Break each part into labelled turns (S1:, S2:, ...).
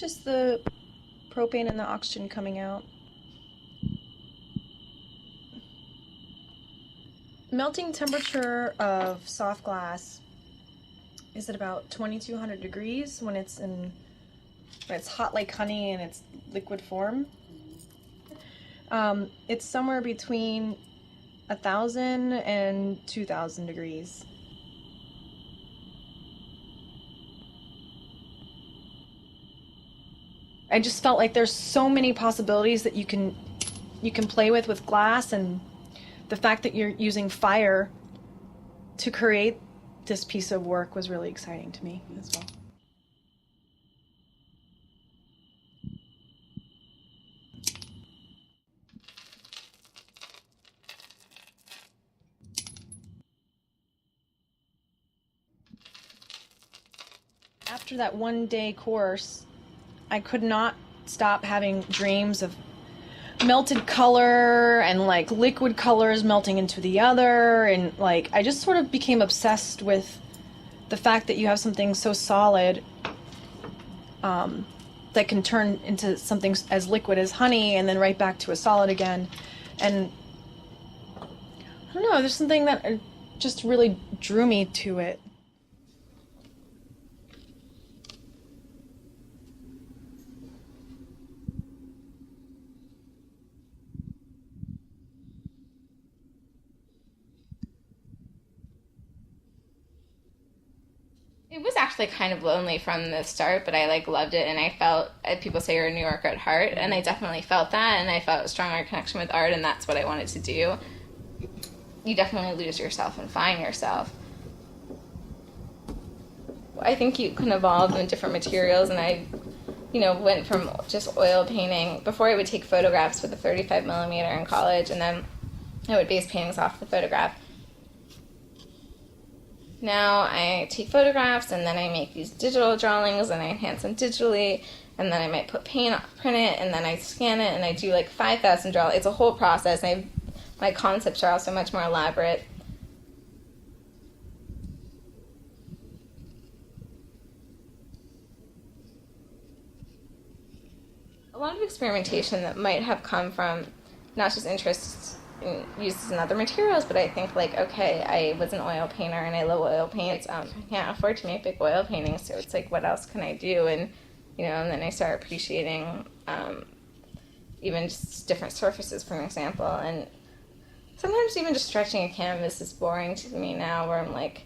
S1: just the propane and the oxygen coming out. Melting temperature of soft glass is at about 2200 degrees when it's hot like honey and it's liquid form. It's somewhere between 1000 and 2000 degrees. I just felt like there's so many possibilities that you can play with glass, and the fact that you're using fire to create this piece of work was really exciting to me as well. After that one-day course, I could not stop having dreams of melted color and like liquid colors melting into the other, and like I just sort of became obsessed with the fact that you have something so solid that can turn into something as liquid as honey and then right back to a solid again. And I don't know, there's something that just really drew me to it.
S2: It was actually kind of lonely from the start, but I like loved it, and I felt, people say you're a New Yorker at heart, and I definitely felt that, and I felt a stronger connection with art, and that's what I wanted to do. You definitely lose yourself and find yourself. I think you can evolve in different materials, and I, went from just oil painting. Before I would take photographs with a 35 millimeter in college, and then I would base paintings off the photograph. Now I take photographs and then I make these digital drawings and I enhance them digitally, and then I might put print it, and then I scan it, and I do like 5,000 drawings. It's a whole process, and my concepts are also much more elaborate. A lot of experimentation that might have come from not just interests uses in other materials, but I think like, okay, I was an oil painter and I love oil paints. I can't afford to make big oil paintings, so it's like, what else can I do? And and then I start appreciating even just different surfaces, for example. And sometimes even just stretching a canvas is boring to me now, where I'm like,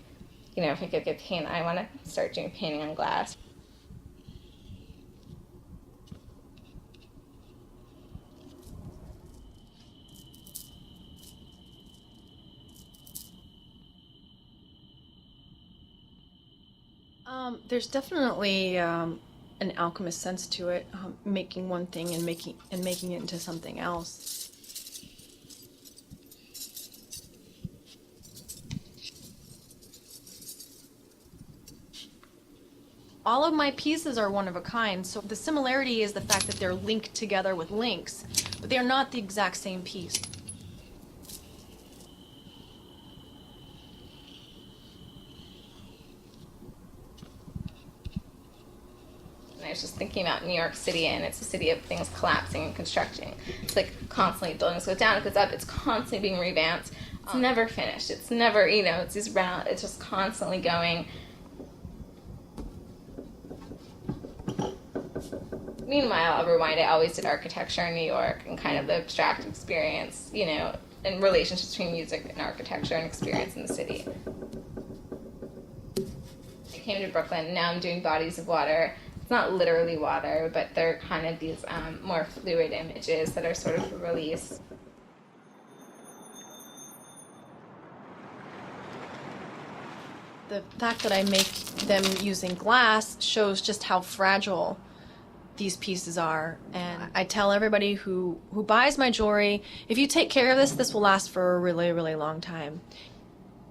S2: if I could get paint, I want to start doing painting on glass.
S1: There's definitely an alchemist sense to it, making one thing and making it into something else. All of my pieces are one of a kind, so the similarity is the fact that they're linked together with links, but they are not the exact same piece.
S2: I was just thinking about New York City, and it's a city of things collapsing and constructing. It's like constantly buildings go down, it goes up, it's constantly being revamped. It's never finished. It's never, it's these round, it's just constantly going. Meanwhile, I'll rewind, I always did architecture in New York and kind of the abstract experience, and relationships between music and architecture and experience in the city. I came to Brooklyn, and now I'm doing bodies of water. It's not literally water, but they're kind of these more fluid images that are sort of a release.
S1: The fact that I make them using glass shows just how fragile these pieces are, and I tell everybody who buys my jewelry, if you take care of this will last for a really, really long time.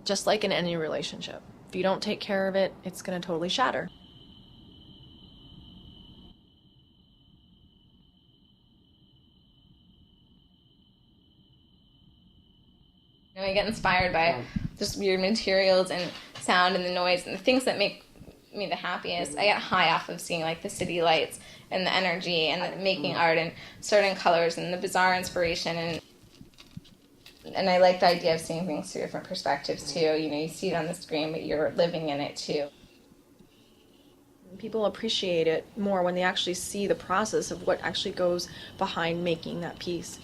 S1: Just like in any relationship. If you don't take care of it, it's going to totally shatter.
S2: I get inspired by just weird materials and sound and the noise and the things that make me the happiest. I get high off of seeing like the city lights and the energy and the making art and certain colors and the bizarre inspiration, and I like the idea of seeing things through different perspectives too. You know, you see it on the screen, but you're living in it too.
S1: People appreciate it more when they actually see the process of what actually goes behind making that piece.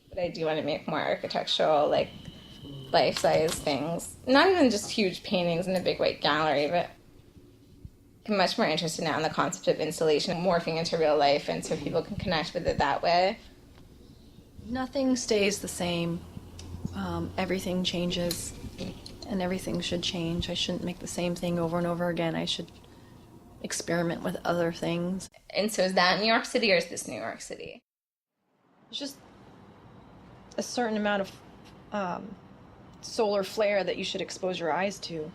S2: But I do want to make more architectural, like life-size things. Not even just huge paintings in a big white gallery, but I'm much more interested now in the concept of installation morphing into real life, and so people can connect with it that way.
S1: Nothing stays the same. Everything changes, and everything should change. I shouldn't make the same thing over and over again. I should experiment with other things.
S2: And so is that New York City, or is this New York City?
S1: It's just a certain amount of solar flare that you should expose your eyes to.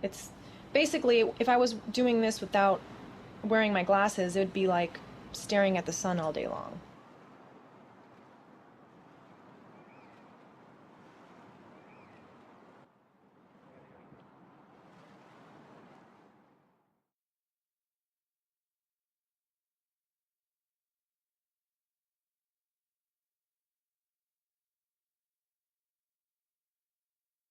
S1: It's basically, if I was doing this without wearing my glasses, it would be like staring at the sun all day long.